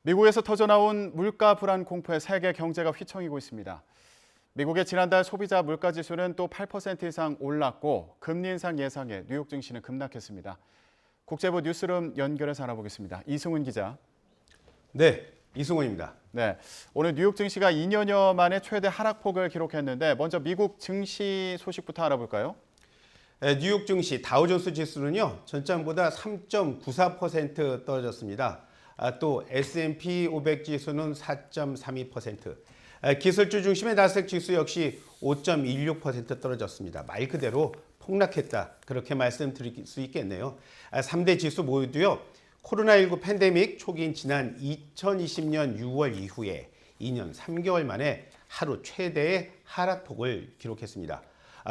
미국에서 터져나온 물가 불안 공포에 세계 경제가 휘청이고 있습니다. 미국의 지난달 소비자 물가 지수는 또 8% 이상 올랐고 금리 인상 예상에 뉴욕 증시는 급락했습니다. 국제부 뉴스룸 연결해서 알아보겠습니다. 이승훈 기자. 네, 이승훈입니다. 네, 오늘 뉴욕 증시가 2년여 만에 최대 하락폭을 기록했는데 먼저 미국 증시 소식부터 알아볼까요? 뉴욕 증시 다우존스 지수는요, 전장보다 3.94% 떨어졌습니다. 또 S&P 500 지수는 4.32%, 기술주 중심의 나스닥 지수 역시 5.16% 떨어졌습니다. 말 그대로 폭락했다, 그렇게 말씀드릴 수 있겠네요. 3대 지수 모두요, 코로나19 팬데믹 초기인 지난 2020년 6월 이후에 2년 3개월 만에 하루 최대의 하락폭을 기록했습니다.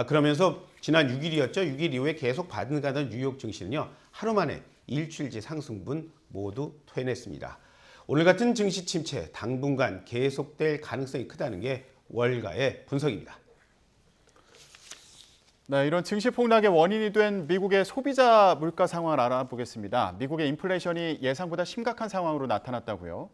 그러면서 지난 6일이었죠. 6일 이후에 계속 반등하던 뉴욕 증시는요, 하루 만에 일주일째 상승분 모두 토해냈습니다. 오늘 같은 증시 침체 당분간 계속될 가능성이 크다는 게 월가의 분석입니다. 네, 이런 증시 폭락의 원인이 된 미국의 소비자 물가 상황을 알아보겠습니다. 미국의 인플레이션이 예상보다 심각한 상황으로 나타났다고요?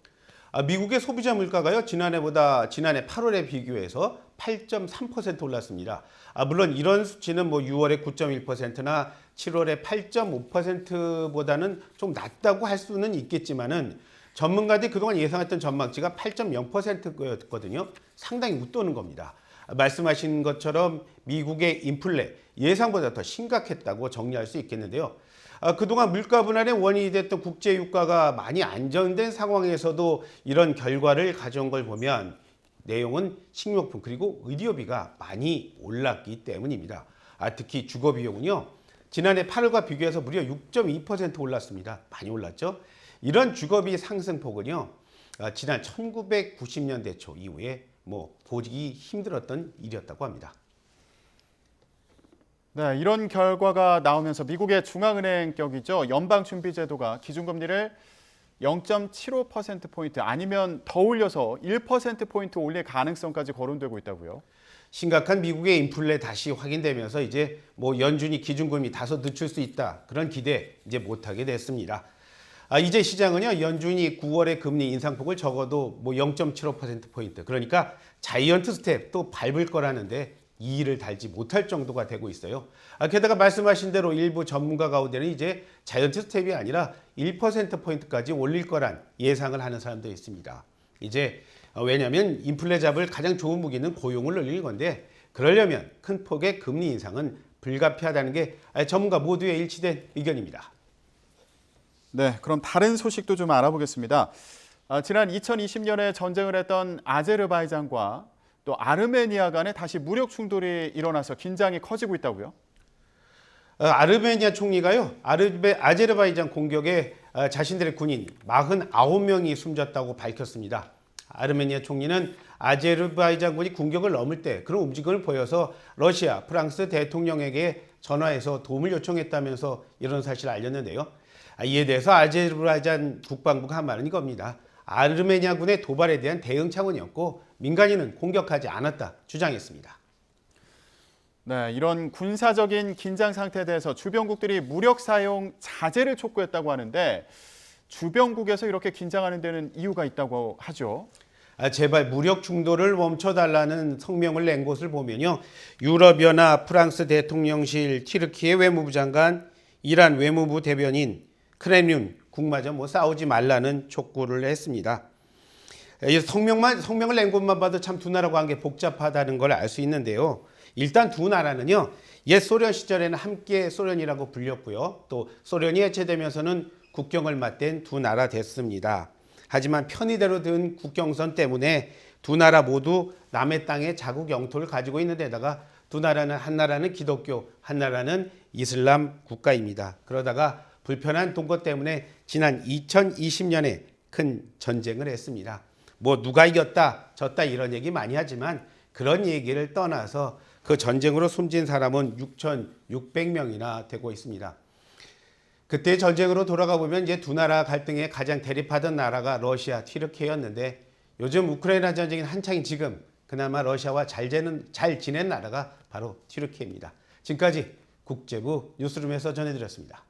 미국의 소비자 물가가요, 지난해 8월에 비교해서 8.3% 올랐습니다. 물론 이런 수치는 6월에 9.1%나 7월에 8.5%보다는 좀 낮다고 할 수는 있겠지만은 전문가들이 그동안 예상했던 전망치가 8.0%였거든요. 상당히 웃도는 겁니다. 말씀하신 것처럼 미국의 인플레 예상보다 더 심각했다고 정리할 수 있겠는데요. 그동안 물가 분할의 원인이 됐던 국제 유가가 많이 안정된 상황에서도 이런 결과를 가져온 걸 보면 내용은 식료품 그리고 의료비가 많이 올랐기 때문입니다. 특히 주거 비용은요, 지난해 8월과 비교해서 무려 6.2% 올랐습니다. 많이 올랐죠? 이런 주거비 상승폭은요, 지난 1990년대 초 이후에 보기 힘들었던 일이었다고 합니다. 네, 이런 결과가 나오면서 미국의 중앙은행격이죠. 연방준비제도가 기준금리를 0.75%포인트 아니면 더 올려서 1%포인트 올릴 가능성까지 거론되고 있다고요. 심각한 미국의 인플레 다시 확인되면서 이제 연준이 기준금리 다소 늦출 수 있다, 그런 기대 이제 못하게 됐습니다. 이제 시장은요, 연준이 9월에 금리 인상폭을 적어도 0.75%포인트, 그러니까 자이언트 스텝 또 밟을 거라는데 이의를 달지 못할 정도가 되고 있어요. 게다가 말씀하신 대로 일부 전문가 가운데는 이제 자이언트 스텝이 아니라 1%포인트까지 올릴 거란 예상을 하는 사람도 있습니다. 이제 왜냐하면 인플레 잡을 가장 좋은 무기는 고용을 늘리는 건데, 그러려면 큰 폭의 금리 인상은 불가피하다는 게 전문가 모두의 일치된 의견입니다. 네, 그럼 다른 소식도 좀 알아보겠습니다. 지난 2020년에 전쟁을 했던 아제르바이잔과 또 아르메니아 간에 다시 무력 충돌이 일어나서 긴장이 커지고 있다고요? 아르메니아 총리가요, 아제르바이잔 공격에 자신들의 군인 49명이 숨졌다고 밝혔습니다. 아르메니아 총리는 아제르바이잔군이 공격을 넘을 때 그런 움직임을 보여서 러시아, 프랑스 대통령에게 전화해서 도움을 요청했다면서 이런 사실을 알렸는데요. 이에 대해서 아제르바이잔 국방부가 한 말은 이겁니다. 아르메니아군의 도발에 대한 대응 차원이었고 민간인은 공격하지 않았다 주장했습니다. 네, 이런 군사적인 긴장 상태에 대해서 주변국들이 무력 사용 자제를 촉구했다고 하는데 주변국에서 이렇게 긴장하는 데는 이유가 있다고 하죠. 제발 무력 충돌을 멈춰달라는 성명을 낸 곳을 보면요, 유럽연합, 프랑스 대통령실, 튀르키예 외무부 장관, 이란 외무부 대변인, 크렘린 국마저 싸우지 말라는 촉구를 했습니다. 성명을 낸 곳만 봐도 참 두 나라 관계 복잡하다는 걸 알 수 있는데요. 일단 두 나라는요, 옛 소련 시절에는 함께 소련이라고 불렸고요, 또 소련이 해체되면서는 국경을 맞댄 두 나라 됐습니다. 하지만 편의대로 든 국경선 때문에 두 나라 모두 남의 땅에 자국 영토를 가지고 있는 데다가 두 나라는, 한 나라는 기독교, 한 나라는 이슬람 국가입니다. 그러다가 불편한 동거 때문에 지난 2020년에 큰 전쟁을 했습니다. 누가 이겼다 졌다 이런 얘기 많이 하지만 그런 얘기를 떠나서 그 전쟁으로 숨진 사람은 6,600명이나 되고 있습니다. 그때 전쟁으로 돌아가 보면 이제 두 나라 갈등에 가장 대립하던 나라가 러시아, 튀르키예였는데 요즘 우크라이나 전쟁이 한창인 지금 그나마 러시아와 잘 지낸 나라가 바로 튀르키예입니다. 지금까지 국제부 뉴스룸에서 전해드렸습니다.